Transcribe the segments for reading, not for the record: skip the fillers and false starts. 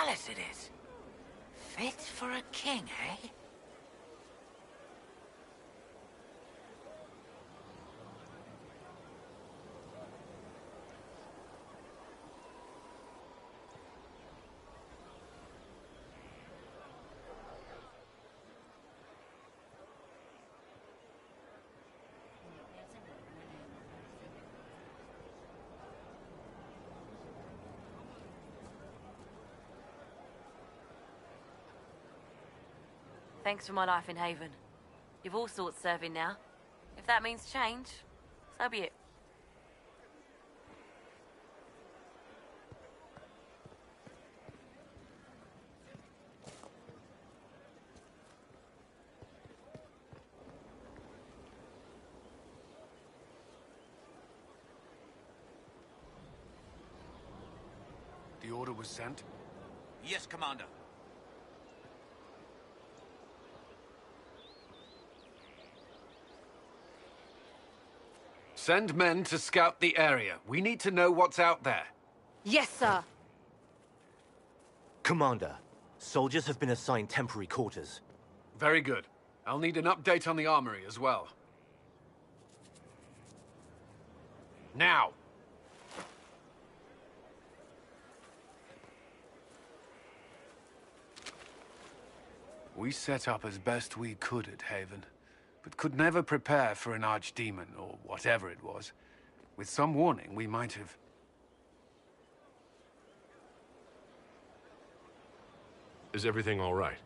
palace it is. Fit for a king, eh? Thanks for my life in Haven. You've all sorts serving now. If that means change, so be it. The order was sent? Yes, Commander. Send men to scout the area. We need to know what's out there. Yes, sir. Commander, soldiers have been assigned temporary quarters. Very good. I'll need an update on the armory as well. Now! We set up as best we could at Haven, but could never prepare for an archdemon, or whatever it was. With some warning, we might have... Is everything all right?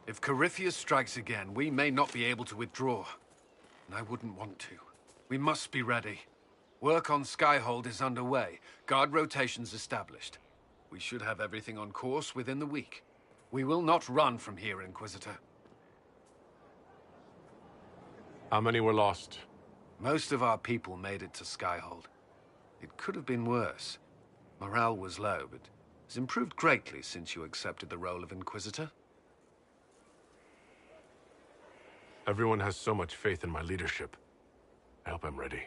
If Corypheus strikes again, we may not be able to withdraw. And I wouldn't want to. We must be ready. Work on Skyhold is underway. Guard rotations established. We should have everything on course within the week. We will not run from here, Inquisitor. How many were lost? Most of our people made it to Skyhold. It could have been worse. Morale was low, but has improved greatly since you accepted the role of Inquisitor. Everyone has so much faith in my leadership. I hope I'm ready.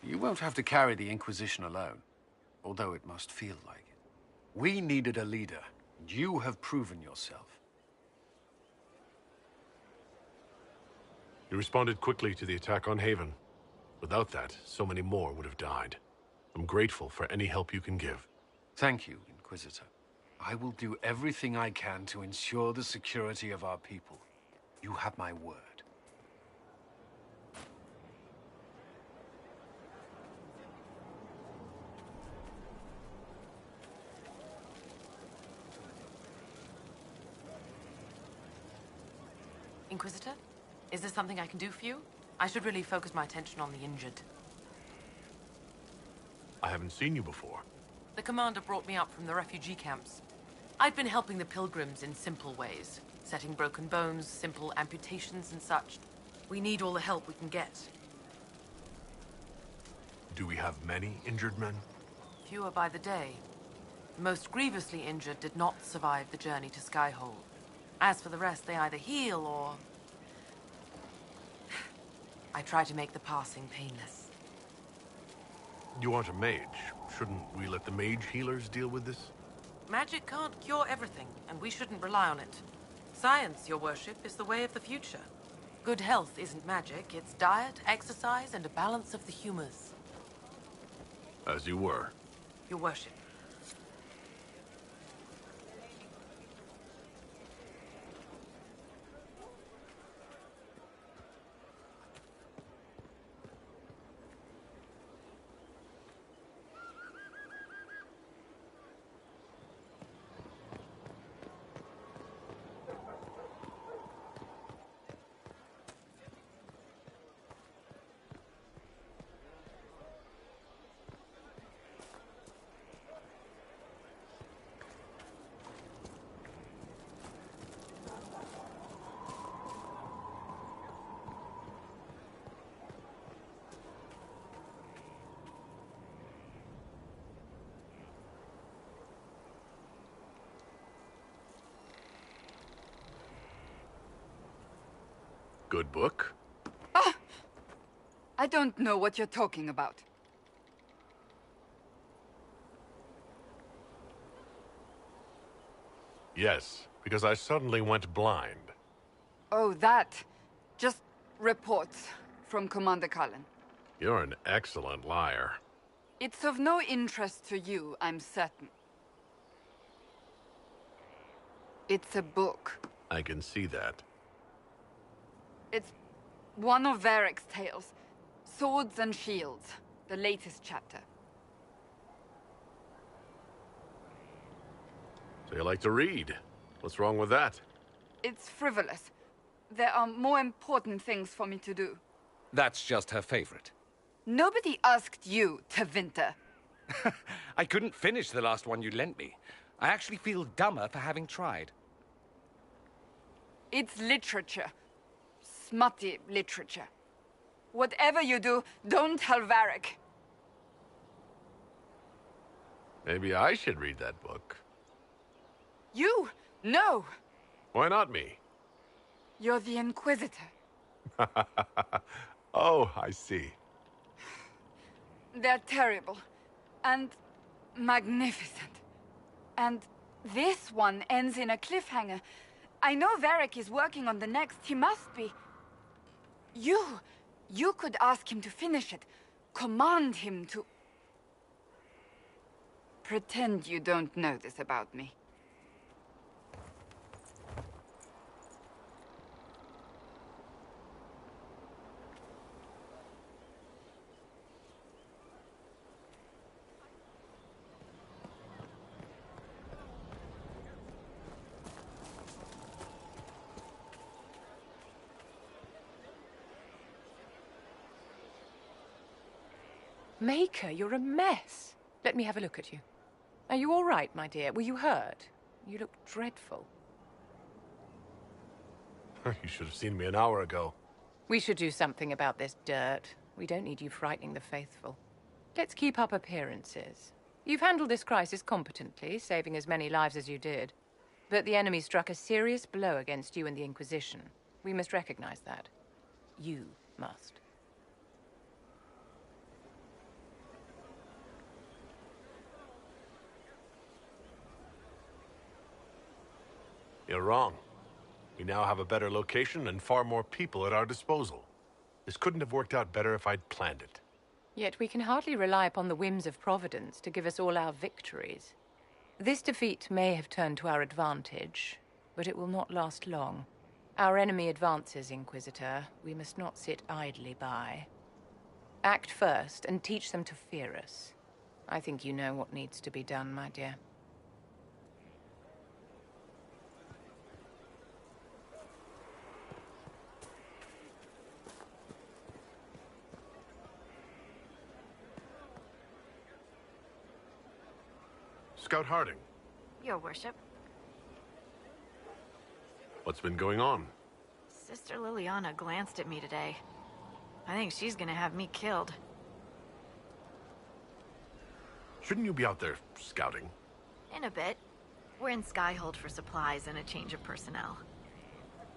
You won't have to carry the Inquisition alone, although it must feel like it. We needed a leader, and you have proven yourself. You responded quickly to the attack on Haven. Without that, so many more would have died. I'm grateful for any help you can give. Thank you, Inquisitor. I will do everything I can to ensure the security of our people. You have my word. Inquisitor? Is there something I can do for you? I should really focus my attention on the injured. I haven't seen you before. The commander brought me up from the refugee camps. I'd been helping the pilgrims in simple ways. Setting broken bones, simple amputations and such. We need all the help we can get. Do we have many injured men? Fewer by the day. The most grievously injured did not survive the journey to Skyhold. As for the rest, they either heal or... I try to make the passing painless. You aren't a mage. Shouldn't we let the mage healers deal with this? Magic can't cure everything, and we shouldn't rely on it. Science, your worship, is the way of the future. Good health isn't magic, it's diet, exercise, and a balance of the humors. As you were. Your worship. Good book? Ah! I don't know what you're talking about. Yes, because I suddenly went blind. Oh, that. Just reports from Commander Cullen. You're an excellent liar. It's of no interest to you, I'm certain. It's a book. I can see that. It's one of Varric's tales. Swords and Shields, the latest chapter. So you like to read? What's wrong with that? It's frivolous. There are more important things for me to do. That's just her favorite. Nobody asked you to winter. I couldn't finish the last one you lent me. I actually feel dumber for having tried. It's literature. Smutty literature. Whatever you do, don't tell Varric. Maybe I should read that book. You? No! Why not me? You're the Inquisitor. Oh, I see. They're terrible. And magnificent. And this one ends in a cliffhanger. I know Varric is working on the next. He must be. You could ask him to finish it. Command him to... Pretend you don't know this about me. Maker, you're a mess. Let me have a look at you. Are you all right, my dear? Were you hurt? You look dreadful. You should have seen me an hour ago. We should do something about this dirt. We don't need you frightening the faithful. Let's keep up appearances. You've handled this crisis competently, saving as many lives as you did. But the enemy struck a serious blow against you and the Inquisition. We must recognize that. You must. You're wrong. We now have a better location and far more people at our disposal. This couldn't have worked out better if I'd planned it. Yet we can hardly rely upon the whims of Providence to give us all our victories. This defeat may have turned to our advantage, but it will not last long. Our enemy advances, Inquisitor. We must not sit idly by. Act first and teach them to fear us. I think you know what needs to be done, my dear. Scout Harding, Your worship. what's been going on? Sister Liliana glanced at me today. I think she's gonna have me killed. Shouldn't you be out there scouting? In a bit. We're in Skyhold for supplies and a change of personnel.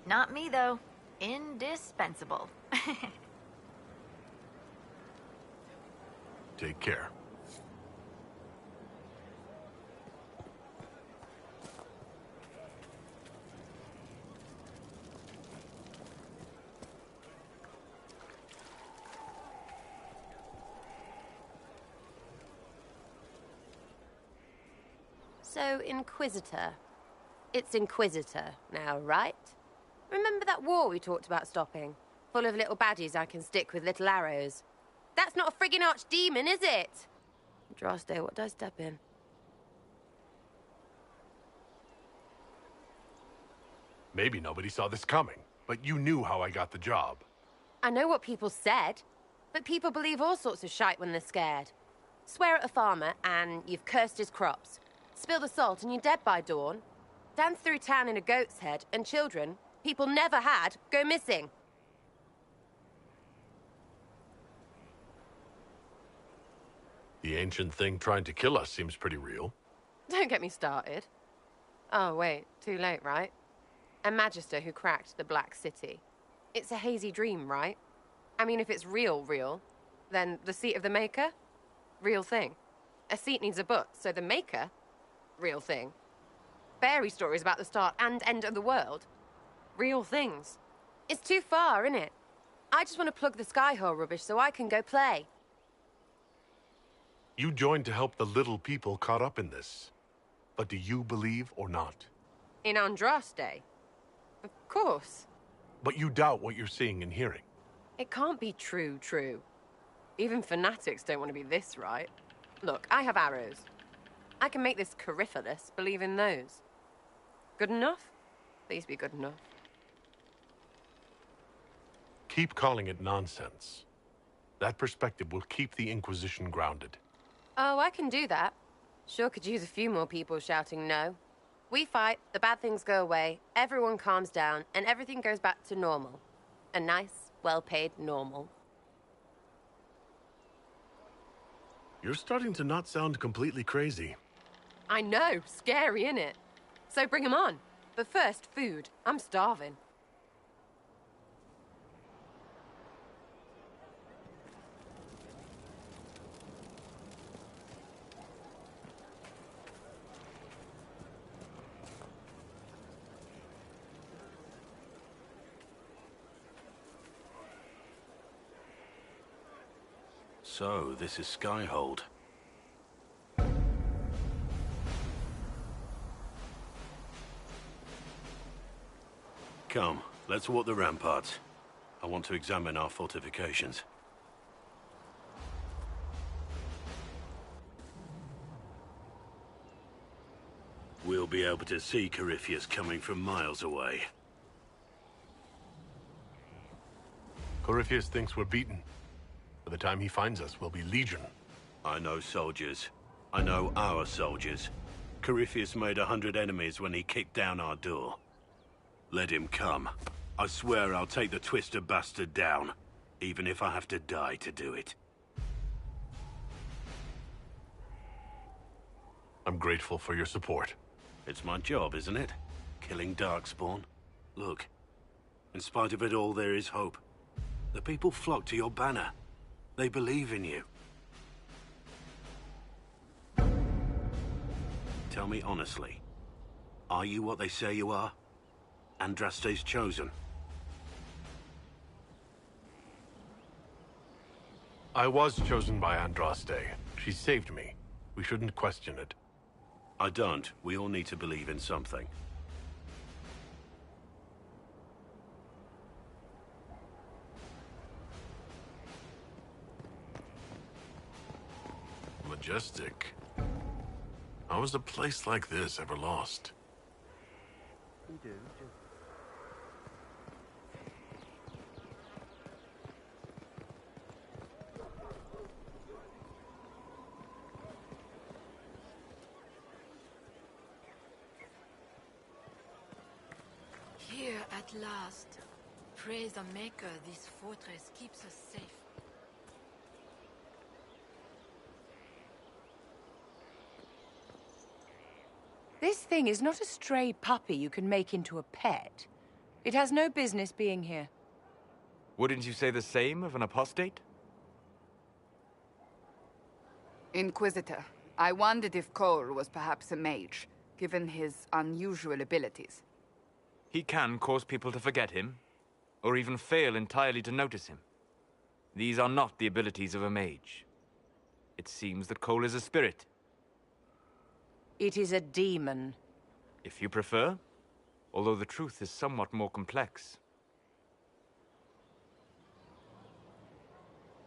Not me, though. Indispensable. Take care. So, Inquisitor. It's Inquisitor now, right? Remember that war we talked about stopping? Full of little baddies I can stick with little arrows. That's not a friggin' archdemon, is it? Droste, what did I step in? Maybe nobody saw this coming, but you knew how I got the job. I know what people said, but people believe all sorts of shite when they're scared. Swear at a farmer and you've cursed his crops. Spill the salt and you're dead by dawn. Dance through town in a goat's head and children people never had go missing. The ancient thing trying to kill us seems pretty real. Don't get me started. Oh, wait, too late, right? A magister who cracked the Black City. It's a hazy dream, right? I mean, if it's real, then the seat of the Maker? Real thing. A seat needs a book, so the Maker? Real thing. fairy stories about the start and end of the world. Real things. It's too far, innit? I just want to plug the Skyhole rubbish so I can go play. You joined to help the little people caught up in this. But do you believe or not? In Andraste? Of course. But you doubt what you're seeing and hearing. It can't be true. Even fanatics don't want to be this right. Look, I have arrows. I can make this Corypheus believe in those. Good enough? Please be good enough. Keep calling it nonsense. That perspective will keep the Inquisition grounded. Oh, I can do that. Sure could use a few more people shouting no. We fight, the bad things go away, everyone calms down, and everything goes back to normal. A nice, well-paid normal. You're starting to not sound completely crazy. I know, scary, innit? So bring 'em on. But first, food. I'm starving. So, this is Skyhold. Come, let's walk the ramparts. I want to examine our fortifications. We'll be able to see Corypheus coming from miles away. Corypheus thinks we're beaten. By the time he finds us, we'll be legion. I know soldiers. I know our soldiers. Corypheus made 100 enemies when he kicked down our door. Let him come. I swear I'll take the twister bastard down, even if I have to die to do it. I'm grateful for your support. It's my job, isn't it? Killing Darkspawn. Look, in spite of it all, there is hope. The people flock to your banner. They believe in you. Tell me honestly, are you what they say you are? Andraste's chosen? I was chosen by Andraste. She saved me. We shouldn't question it. I don't. We all need to believe in something. Majestic. How was a place like this ever lost? Here at last. Praise the Maker, this fortress keeps us safe. This thing is not a stray puppy you can make into a pet. It has no business being here. Wouldn't you say the same of an apostate? Inquisitor, I wondered if Cole was perhaps a mage, given his unusual abilities. He can cause people to forget him, or even fail entirely to notice him. These are not the abilities of a mage. It seems that Cole is a spirit. It is a demon. If you prefer, although the truth is somewhat more complex.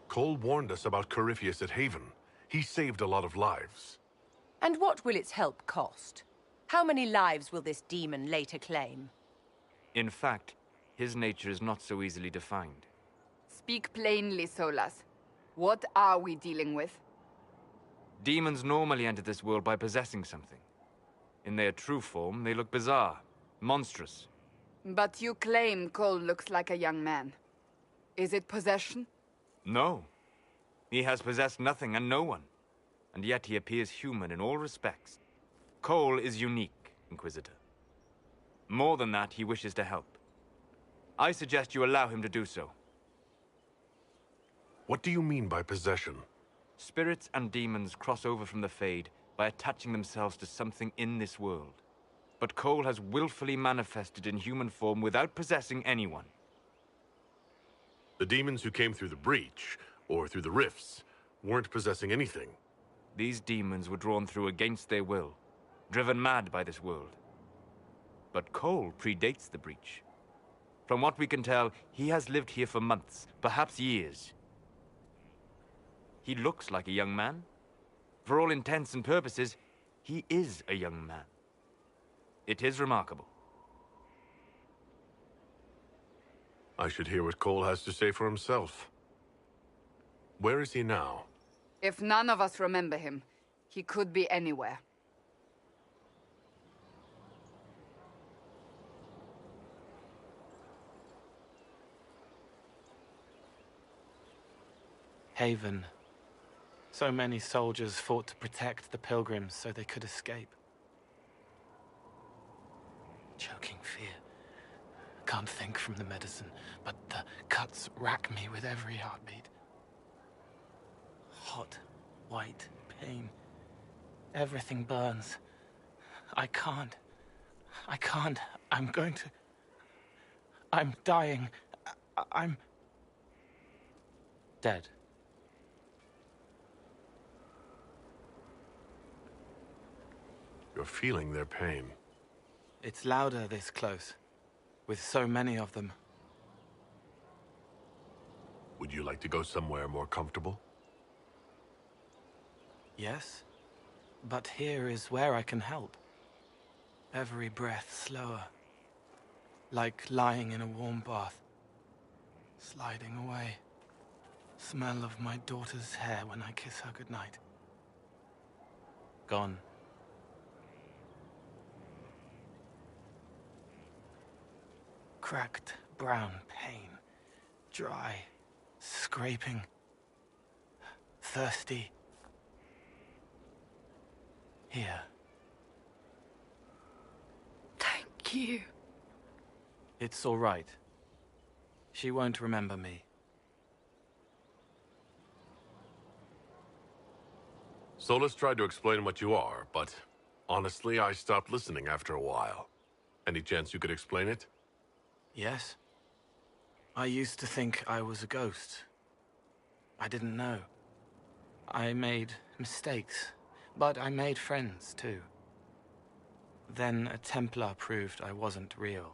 Cole warned us about Corypheus at Haven. He saved a lot of lives. And what will its help cost? How many lives will this demon later claim? In fact, his nature is not so easily defined. Speak plainly, Solas. What are we dealing with? Demons normally enter this world by possessing something. In their true form, they look bizarre, monstrous. But you claim Cole looks like a young man. Is it possession? No. He has possessed nothing and no one. And yet he appears human in all respects. Cole is unique, Inquisitor. More than that, he wishes to help. I suggest you allow him to do so. What do you mean by possession? Spirits and demons cross over from the Fade by attaching themselves to something in this world. but Cole has willfully manifested in human form without possessing anyone. The demons who came through the breach, or through the rifts, weren't possessing anything. These demons were drawn through against their will, driven mad by this world. But Cole predates the breach. From what we can tell, he has lived here for months, perhaps years. He looks like a young man. For all intents and purposes, he is a young man. It is remarkable. I should hear what Cole has to say for himself. Where is he now? If none of us remember him, he could be anywhere. Haven. So many soldiers fought to protect the pilgrims so they could escape. Choking fear. Can't think from the medicine, but the cuts rack me with every heartbeat. Hot, white pain. Everything burns. I can't. I'm going to... I'm dying. I'm... dead. You're feeling their pain. It's louder this close, with so many of them. Would you like to go somewhere more comfortable? Yes, but here is where I can help. Every breath slower, like lying in a warm bath, sliding away. Smell of my daughter's hair when I kiss her goodnight. Gone. Cracked brown pain, dry, scraping, thirsty. Here. Thank you. It's all right. She won't remember me. Solus tried to explain what you are, but honestly, I stopped listening after a while. Any chance you could explain it? Yes? I used to think I was a ghost. I didn't know. I made mistakes, but I made friends too. Then a Templar proved I wasn't real.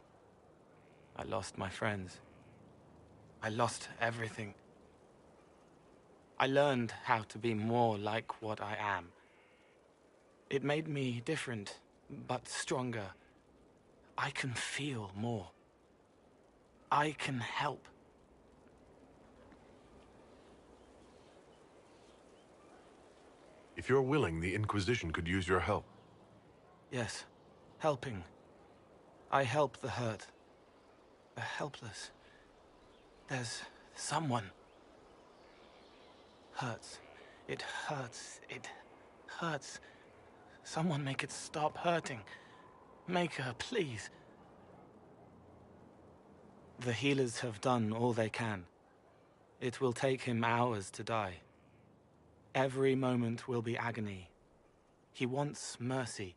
I lost my friends. I lost everything. I learned how to be more like what I am. It made me different, but stronger. I can feel more. I can help. If you're willing, the Inquisition could use your help. Yes, helping. I help the hurt. The helpless. There's someone. Hurts. It hurts. It hurts. Someone make it stop hurting. Make her, please. The healers have done all they can. It will take him hours to die. Every moment will be agony. He wants mercy.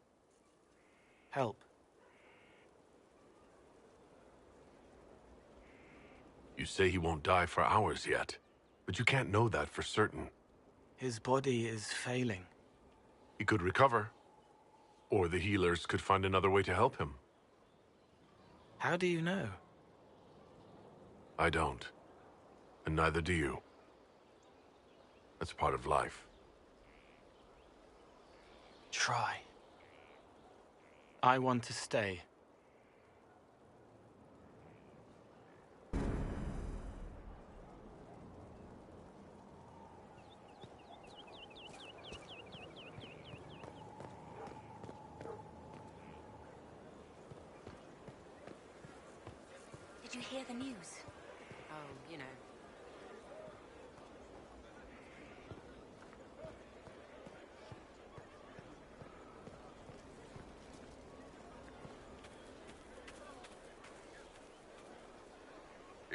Help. You say he won't die for hours yet, but you can't know that for certain. His body is failing. He could recover, or the healers could find another way to help him. How do you know? I don't, and neither do you. That's part of life. Try. I want to stay. Did you hear the news? Oh, you know.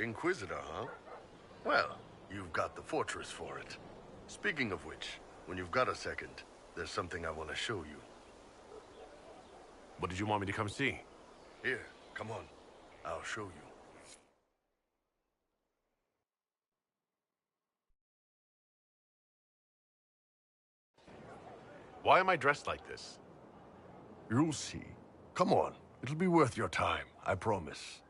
Inquisitor, huh? Well, you've got the fortress for it. Speaking of which, when you've got a second, there's something I want to show you. What did you want me to come see? Here, come on. I'll show you. Why am I dressed like this? You'll see. Come on. It'll be worth your time, I promise.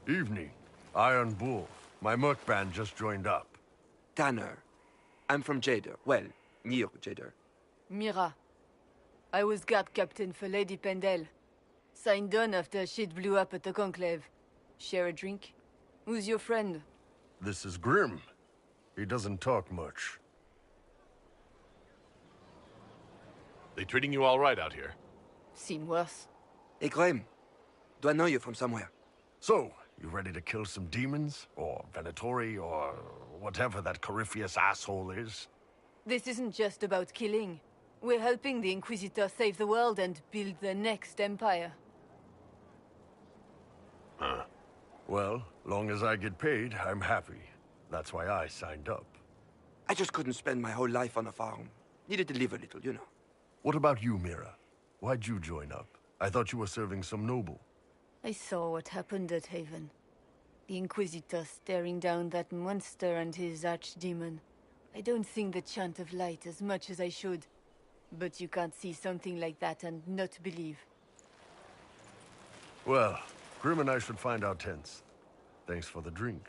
Evening. Iron Bull. My merc band just joined up. Tanner. I'm from Jader. Well, near Jader. Mira. I was guard captain for Lady Pendel. Signed on after shit blew up at the Conclave. Share a drink? Who's your friend? This is Grim. He doesn't talk much. They treating you all right out here? Seen worse. Hey, Graham. Do I know you from somewhere? So, you ready to kill some demons? Or Venatori, or whatever that Corypheus asshole is? This isn't just about killing. We're helping the Inquisitor save the world and build the next empire. Huh. Well, long as I get paid, I'm happy. That's why I signed up. I just couldn't spend my whole life on a farm. Needed to live a little, you know. What about you, Mira? Why'd you join up? I thought you were serving some noble. I saw what happened at Haven. The Inquisitor staring down that monster and his archdemon. I don't sing the chant of light as much as I should. But you can't see something like that and not believe. Well, Grim and I should find our tents. Thanks for the drink.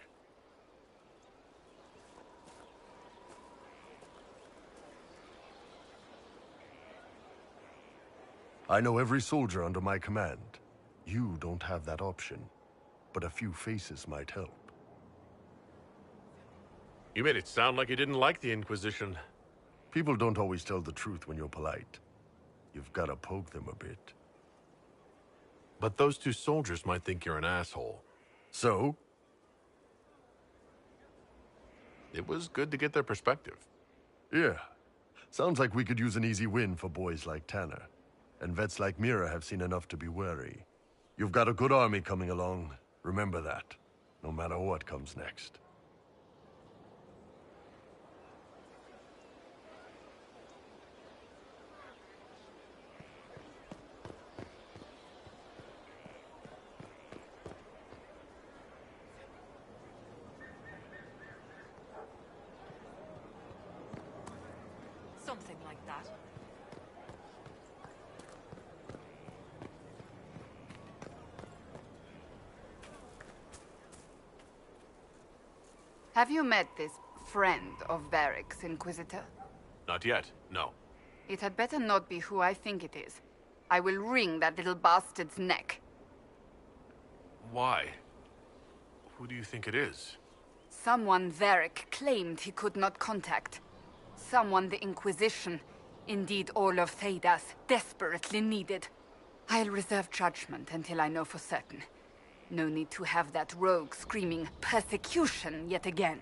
I know every soldier under my command. You don't have that option, but a few faces might help. You made it sound like you didn't like the Inquisition. People don't always tell the truth when you're polite. You've got to poke them a bit. But those two soldiers might think you're an asshole. So? It was good to get their perspective. Yeah. Sounds like we could use an easy win for boys like Tanner. And vets like Mira have seen enough to be wary. You've got a good army coming along. Remember that, no matter what comes next. Something like that. Have you met this friend of Varric's, Inquisitor? Not yet, no. It had better not be who I think it is. I will wring that little bastard's neck. Why? Who do you think it is? Someone Varric claimed he could not contact. Someone the Inquisition, indeed all of Thedas, desperately needed. I'll reserve judgment until I know for certain. No need to have that rogue screaming persecution yet again.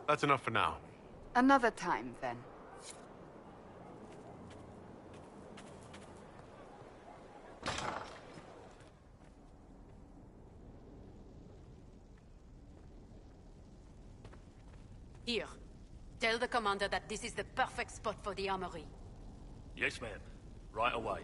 That's enough for now. Another time, then. Here. Tell the commander that this is the perfect spot for the armory. Yes, ma'am. Right away.